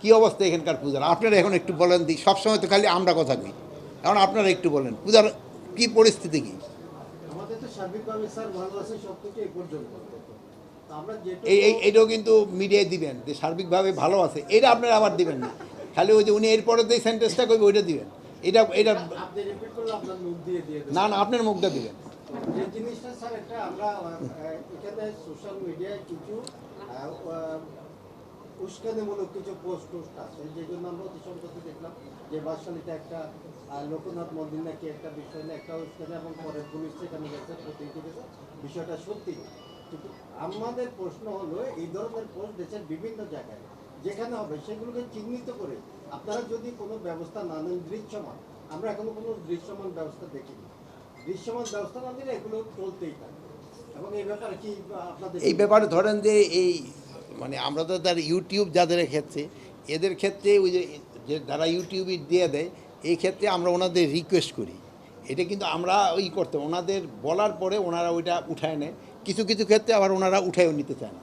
কী অবস্থা এখানকার পূজার আপনারা এখন একটু বলেন দিই, সবসময় তো খালি আমরা কথা কই, এখন আপনারা একটু বলেন পূজার কী পরিস্থিতি কী? আমাদের তো সার্বিকভাবে স্যার ভালো আছে সব কিছু এই পর্যন্ত। তো আমরা এইটাও কিন্তু মিডিয়ায় দিবেন যে সার্বিকভাবে ভালো আছে, এটা আপনারা আবার দিবেন না, খালি ওই যে উনি এরপরে যে সেন্টেন্সটা করবে ওইটা দিবেন। এটা আপনি রিপিট করলে আপনার মুখ দিয়ে দেবেন। না না, আপনার মুখটা দিবেন। যে জিনিসটা স্যার একটা আমরা এখানে সোশ্যাল মিডিয়ায় কিছু উস্কানিমূলক কিছু পোস্ট আছে, যে জন্য আমরা অতি সম্প্রতি দেখলাম যে বাদশালীতে একটা লোকনাথ মন্দির নাকি একটা বিষয় নিয়ে একটা উস্কানি, এবং পরে পুলিশ সেখানে গেছে, প্রতিনিধি গেছে, বিষয়টা সত্যি। কিন্তু আমাদের প্রশ্ন হলো এই ধরনের পোস্ট দেশের বিভিন্ন জায়গায় যেখানে হবে সেগুলোকে চিহ্নিত করে আপনারা যদি কোনো ব্যবস্থা না নেন দৃশ্যমান, আমরা এখনো কোনো দৃশ্যমান ব্যবস্থা দেখিনি, দৃশ্যমান ব্যবস্থা না দিলে এগুলো চলতেই থাকবে। এবং এই ব্যাপারে কি আপনাদের এই ব্যাপারে ধরেন যে এই মানে আমরা তো তার ইউটিউব যাদের ক্ষেত্রে, এদের ক্ষেত্রে ওই যে যারা ইউটিউবে দিয়ে দেয়, এই ক্ষেত্রে আমরা ওনাদের রিকোয়েস্ট করি, এটা কিন্তু আমরা ওই করতে ওনাদের বলার পরে ওনারা ওইটা উঠায় নেয়, কিছু কিছু ক্ষেত্রে আবার ওনারা উঠায়ও নিতে চায় না।